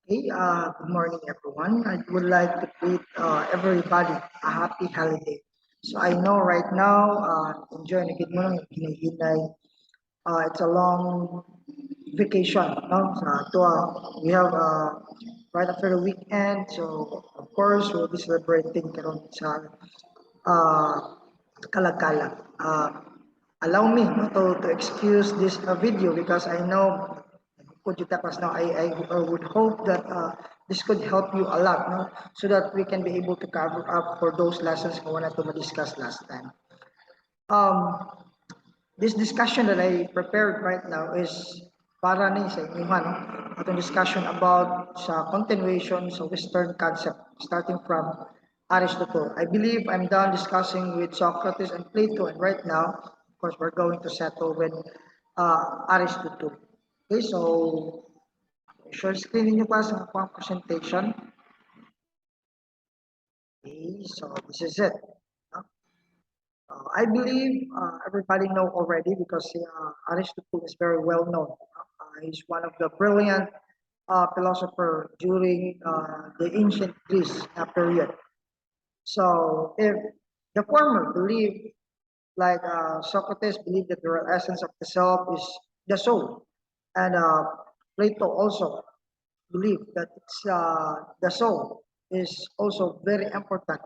Hey, good morning, everyone. I would like to greet everybody a happy holiday. So I know right now, enjoying a good morning, hinahinay. It's a long vacation, no? We have right after the weekend, so of course we'll be celebrating karon sa kalagkalag. Allow me no, to excuse this video because I know could you tap us now? I would hope that this could help you a lot, no? So that we can be able to cover up for those lessons we wanted to discuss last time. Um, this discussion that I prepared right now is para ni sa inyo, no? Atong discussion about sa continuation sa Western concept starting from Aristotle. I believe I'm done discussing with Socrates and Plato, and right now, of course, we're going to settle with Aristotle. Okay, so share screen ninyo pa sa akong presentation. Okay, so this is it. I believe everybody know already because Aristotle is very well known. He's one of the brilliant philosopher during the ancient Greece period. So if the former believe, like Socrates believed that the real essence of the self is the soul, and Plato also believed that the soul is also very important.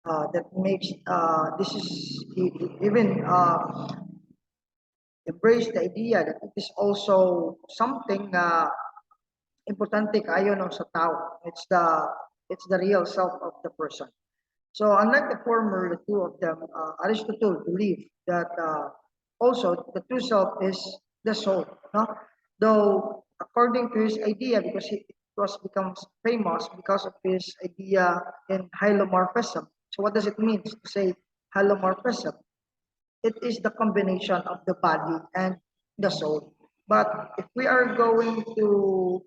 That makes this is even embrace the idea that it is also something importante kayo no sa tao. It's the real self of the person. So unlike the former, the two of them, Aristotle believed that also the true self is the soul. No? Though according to his idea, because it was becomes famous because of his idea in hylomorphism. So what does it mean to say hylomorphism? It is the combination of the body and the soul. But if we are going to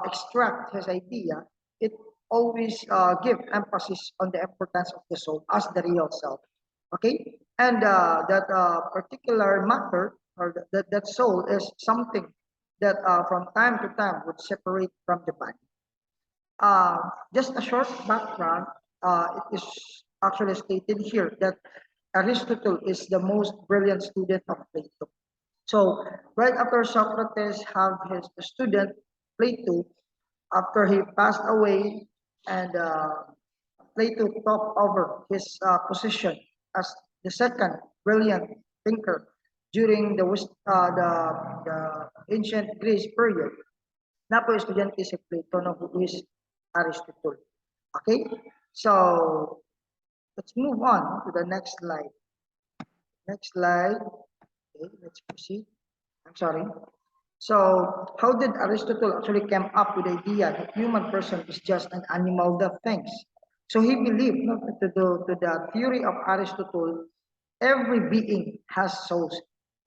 extract his idea, it always give emphasis on the importance of the soul as the real self. Okay, and that particular matter or that soul is something that from time to time would separate from the body. Uh, just a short background. It is actually stated here that Aristotle is the most brilliant student of Plato. So right after Socrates have his student Plato, after he passed away, and Plato took over his position as the second brilliant thinker during the ancient Greece period. Na po estudyante si Plato no, who is Aristotle. Okay? So let's move on to the next slide. Next slide. Okay, let's proceed. I'm sorry. So, how did Aristotle actually come up with the idea that human person is just an animal that thinks? So he believed, no, to the theory of Aristotle, every being has souls.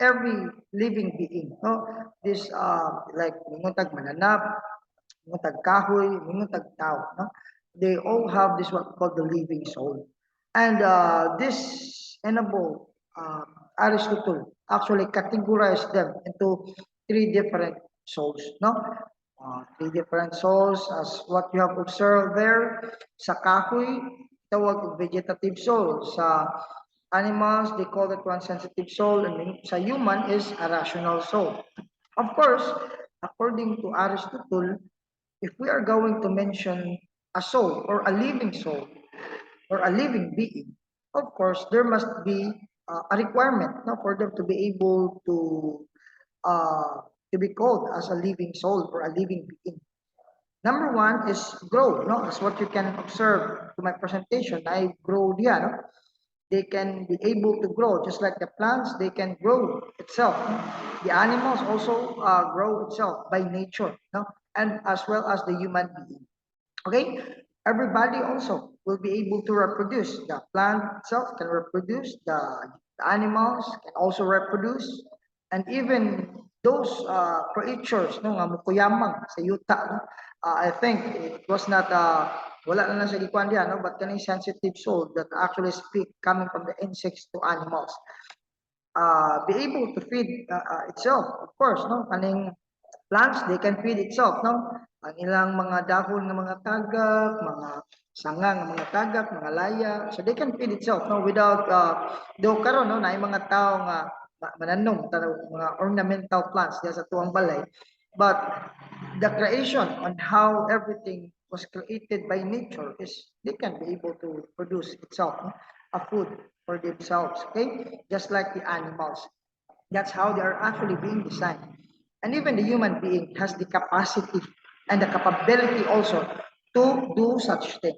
Every living being, no, this like mingutag mananap, mingutag kahoy, mingutag tao, no, they all have this what we call the living soul, and this enable Aristotle actually categorized them into three different souls, no? Three different souls as what you have observed there. Sa kahoy, tawag og vegetative soul. Sa animals, they call it one sensitive soul. And sa human is a rational soul. Of course, according to Aristotle, if we are going to mention a soul or a living soul or a living being, of course, there must be a requirement no, for them to be able uh, to be called as a living soul or a living being. Number one is grow. No, that's what you can observe to my presentation. I grow here. No? They can be able to grow just like the plants. They can grow itself. No? The animals also grow itself by nature. No, and as well as the human being. Okay, everybody also will be able to reproduce. The plant itself can reproduce, the animals can also reproduce, and even those creatures no, nga mukuyamang sa yuta. No? I think it was not, wala na lang sa gikuan diyan, no? But kaning sensitive soul that actually speak coming from the insects to animals. Be able to feed itself, of course, no? Kaning Plants, they can feed itself, no? Ang ilang mga dahon ng mga tagak, mga sanga ng mga tagak, mga laya, so they can feed itself, no? Without, do karon no, na yung mga tao nga mananong, mga ornamental plants diya sa tuwang balay. But the creation on how everything was created by nature is they can be able to produce itself, no? A food for themselves, okay? Just like the animals. That's how they are actually being designed. And even the human being has the capacity and the capability also to do such thing.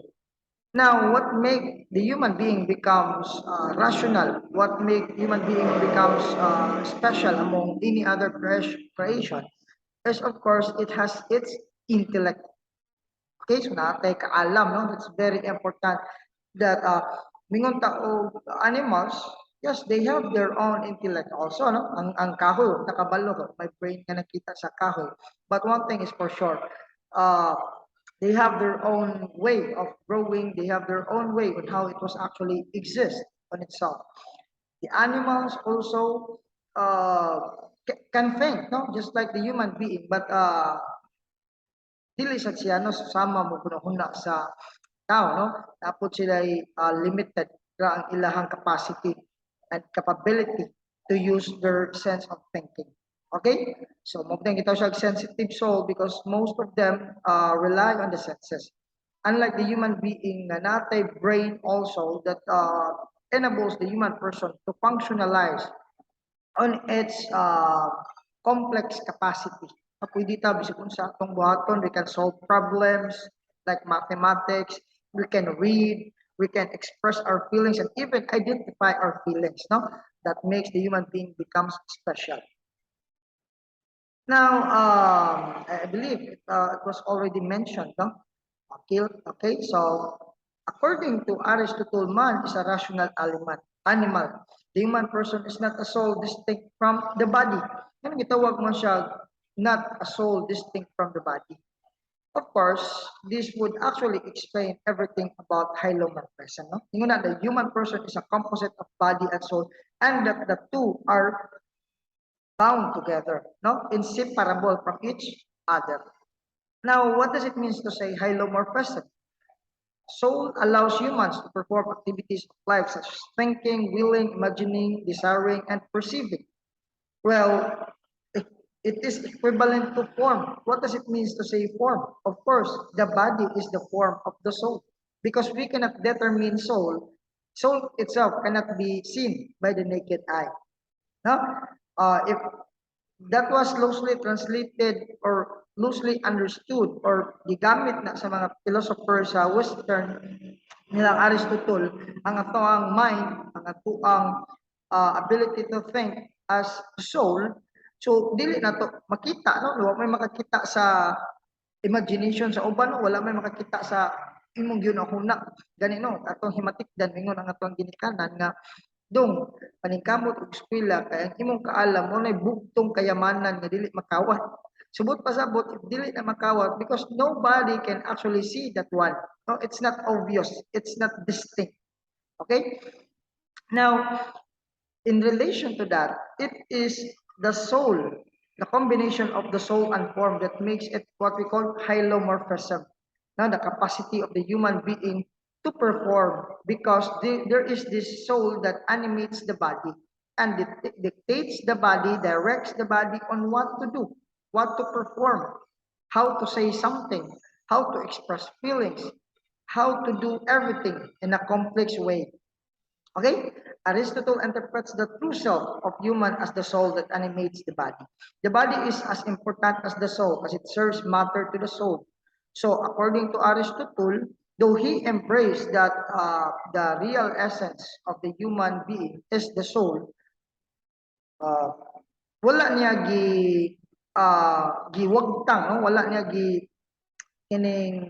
Now, what make the human being becomes rational, what make human being becomes special among any other creation is, of course, it has its intellect. Okay, so natay kaalam, no? It's very important that mingon tao animals, yes, they have their own intellect also, no? Ang kahoy, nakabalo ko, may brain nga nakita sa kahoy. But one thing is for sure, uh, they have their own way of growing, they have their own way on how it was actually exist on itself. The animals also can think, no? Just like the human being, but dili sad siya no sama mo kunahuna sa tao, no? Tapos sila ay limited ra ang ilahang capacity and capability to use their sense of thinking. Okay? So mo kita siya sensitive soul because most of them rely on the senses. Unlike the human being na natay brain also that enables the human person to functionalize on its complex capacity. Pwede ta bisag unsa atong buhaton, we can solve problems like mathematics, we can read, we can express our feelings and even identify our feelings, no? That makes the human being becomes special. Now, I believe it was already mentioned, no? Okay, okay, so according to Aristotle, man is a rational animal. The human person is not a soul distinct from the body. Yan gitawag mo siya, not a soul distinct from the body. Of course, this would actually explain everything about hylomorphism. No? Yung na, the human person is a composite of body and soul, and that the two are bound together, no, inseparable from each other. Now, what does it mean to say hylomorphism? Soul allows humans to perform activities of life such as thinking, willing, imagining, desiring, and perceiving. Well, it is equivalent to form. What does it mean to say form? Of course, the body is the form of the soul. Because we cannot determine soul, soul itself cannot be seen by the naked eye. No? If that was loosely translated or loosely understood or gigamit na sa mga philosophers sa Western nilang Aristotle, ang ato ang mind, ang ato ang ability to think as soul, so dili na to makita, no? Wala may makakita sa imagination sa uban, no? Wala may makakita sa imong ginahuna gani no atong himatikdan mingon ang atong ginikanan nga dong paningkamot og eskwela kay ang imong kaalam mo nay bugtong kayamanan nga dili makawat. Subot pasabot if dili na makawat because nobody can actually see that one. No, it's not obvious. It's not distinct. Okay? Now, in relation to that, it is the soul, the combination of the soul and form that makes it what we call hylomorphism. Now, the capacity of the human being to perform because there is this soul that animates the body and it dictates the body, directs the body on what to do, what to perform, how to say something, how to express feelings, how to do everything in a complex way. Okay? Aristotle interprets the true self of human as the soul that animates the body. The body is as important as the soul as it serves matter to the soul. So according to Aristotle, though he embraced that the real essence of the human being is the soul, uh, wala niya giwagtang, no? Wala niya kining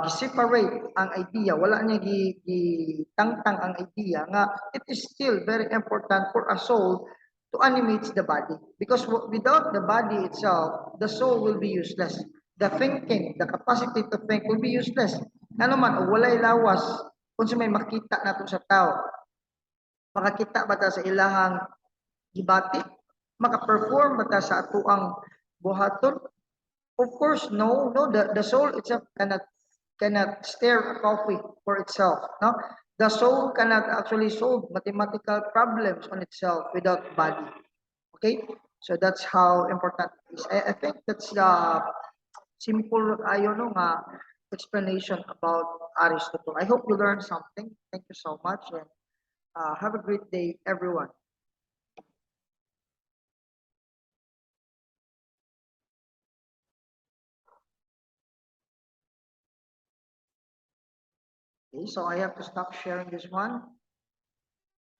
gi-separate ang idea, wala niya gitangtang ang idea nga it is still very important for a soul to animate the body because without the body itself, the soul will be useless. The thinking, the capacity to think will be useless. Ano man, o walay lawas kung sa may makita nato sa tao. Makakita ba ta sa ilahang gibati? Maka-perform ba ta sa atuang Buhaton? Of course, no, no. The soul itself cannot stare a coffee for itself. No, the soul cannot actually solve mathematical problems on itself without body. Okay, so that's how important it is. I think that's the simple, explanation about Aristotle. I hope you learned something. Thank you so much, and have a great day, everyone. Okay, so I have to stop sharing this one.